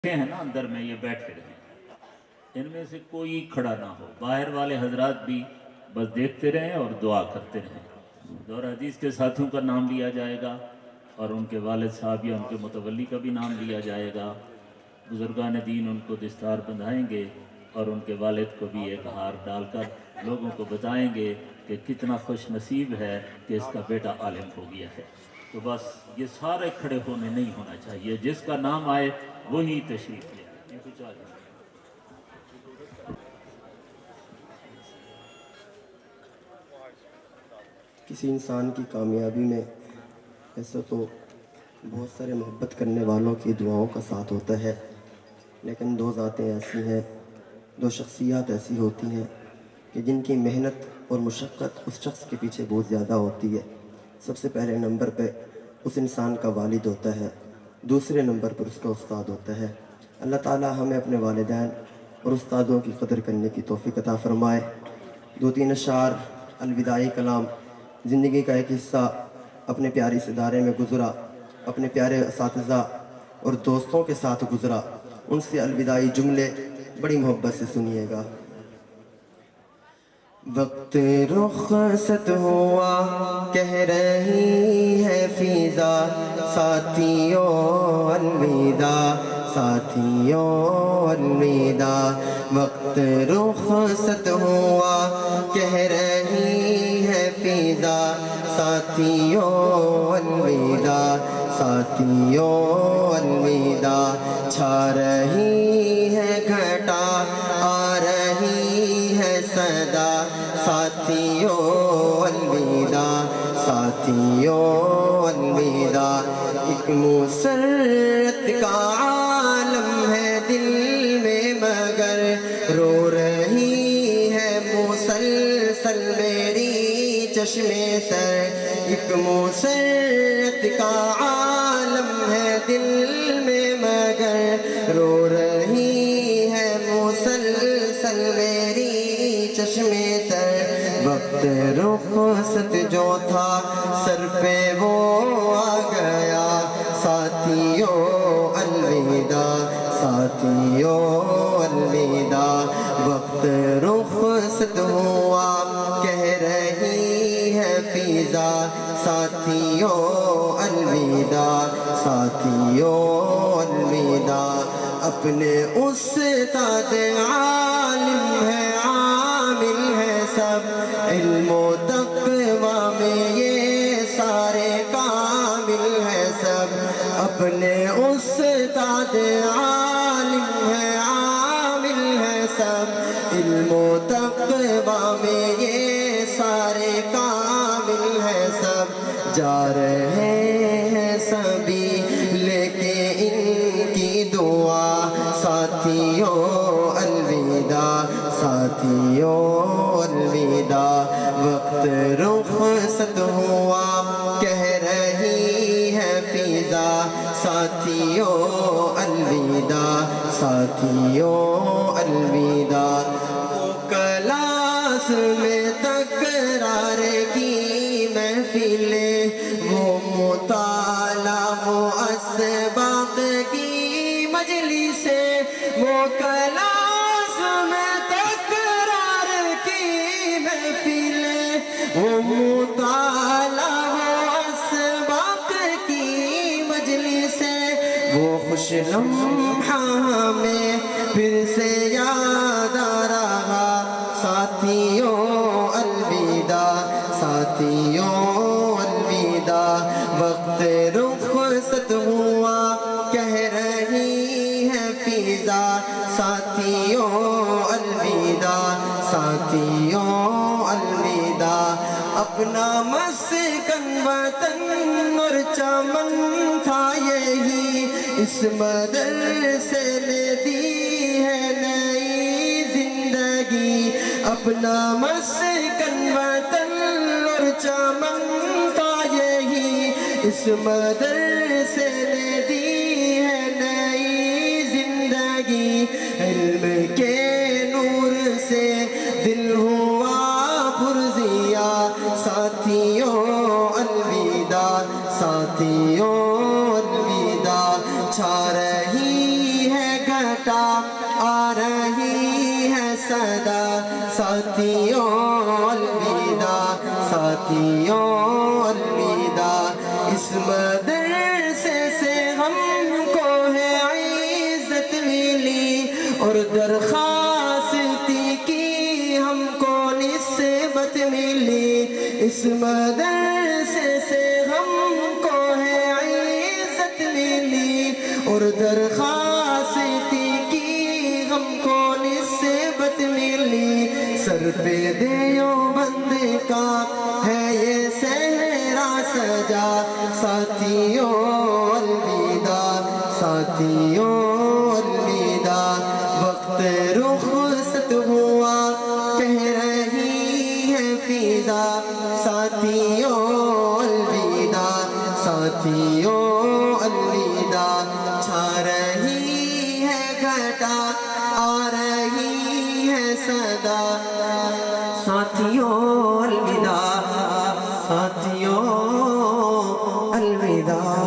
हैं ना अंदर में ये बैठे रहे, इनमें से कोई खड़ा ना हो, बाहर वाले हजरात भी बस देखते रहें और दुआ करते रहें। दौर हदीस के साथियों का नाम लिया जाएगा और उनके वालिद साहब या उनके मुतवल्ली का भी नाम लिया जाएगा। बुजुर्गान दीन उनको दस्तार बंधाएंगे और उनके वालिद को भी एक हार डालकर लोगों को बताएंगे कि कितना खुश नसीब है कि इसका बेटा आलिम हो गया है। तो बस ये सारे खड़े होने नहीं होना चाहिए, जिसका नाम आए वही तशरीफ ले। ये कुछ आ जाए। किसी इंसान की कामयाबी में ऐसे तो बहुत सारे मोहब्बत करने वालों की दुआओं का साथ होता है, लेकिन दो ज़ातें ऐसी हैं, दो शख्सियात ऐसी होती हैं कि जिनकी मेहनत और मुशक्क़त उस शख्स के पीछे बहुत ज़्यादा होती है। सबसे पहले नंबर पे उस इंसान का वालिद होता है, दूसरे नंबर पर उसका उस्ताद होता है। अल्लाह ताला हमें अपने वालिदैन और उस्तादों की कदर करने की तौफ़ीक़ अता फ़रमाए। दो तीन अशार अलविदाई कलाम, ज़िंदगी का एक हिस्सा अपने प्यारे इस इदारे में गुज़रा, अपने प्यारे असातिज़ा और दोस्तों के साथ गुज़रा। उनसे अलविदाई जुमले बड़ी मोहब्बत से सुनिएगा। वक्त रुख़सत हुआ कह रही है फ़िज़ा, साथियों अलविदा, साथियों अलविदा। वक्त रुख़सत हुआ कह रही है फ़िज़ा, साथियों अलविदा, साथियों अलविदा। छा रही है घटा आ रही है सदा, साथियों अलविदा, साथियों अलविदा। एक मुसर्रत का आलम है दिल में मगर रो रही है मुसलसल मेरी चश्मे तर। एक मुसर्रत का आलम है दिल में मगर रो रही है मुसलसल मेरी चश्मे तर। वक्त रुख़सत जो था सर पे वो आ गया, साथियों अलविदा, साथियों अलविदा। वक्त रुख़सत हुआ कह रही है फ़िज़ा, साथियों अलविदा, साथियों अलविदा। अपने उस्ताद आलिम है, आमिल है सब, इल्मो तक़वा में ये सारे कामिल है सब। अपने उस्ताद आलिम है, आमिल है सब, इल्मो तक़वा में ये सारे कामिल है सब। जा रहे हैं सभी लेके इनकी दुआ, साथियों अलविदा, साथियों अलविदा। वक्त रुख़सत हुआ कह रही है फ़िज़ा, साथियों अलविदा, साथियों अलविदा। क्लास में तकरार की महफ़िलें, वो मुताला वो असबाक़ की मजलिसें, वो क्लास में तकरार की महफ़िलें, वो मुताला वो असबाक़ की मजलिसें। वो खुश लम्हा में फिर से याद आ रहा, साथियों अलविदा, साथियों अलविदा। वक्त रुख़सत हुआ कह रही है फ़िज़ा, साथियों अलविदा, साथियों अलविदा। अपना मस्कन वतन और चमन था यही, इस मदरसे ने दी है नई जिंदगी। अपना मस्कन वतन और चमन था यही, इस मदरसे ने दी है नई जिंदगी। इल्म के नूर से दिल हुआ पुरज़िया, साथियों अलविदा, साथियों अलविदा। छा रही है گھٹا آ رہی ہے صدا ساتھیوں الوداع ساتھیوں الوداع اس مدرسے سے ہم کو ہے عزت ملی اور درخواستی کی ہم کو نسبت ملی اس مدرسے سے ہم کو ہے عزت ملی اور درخواستی کی ہم کو نسبت ملی سر پہ دیوبند کا ہے یہ صحرا سجا ساتھیوں الوداع ساتھیوں الوداع وقت رخصت ہوا کہہ رہی ہے فضا ساتھیوں الوداع ساتھیوں الوداع چھا رہی ہے گھٹا آ رہی ہے صدا ساتھیوں الوداع ساتھیوں الوداع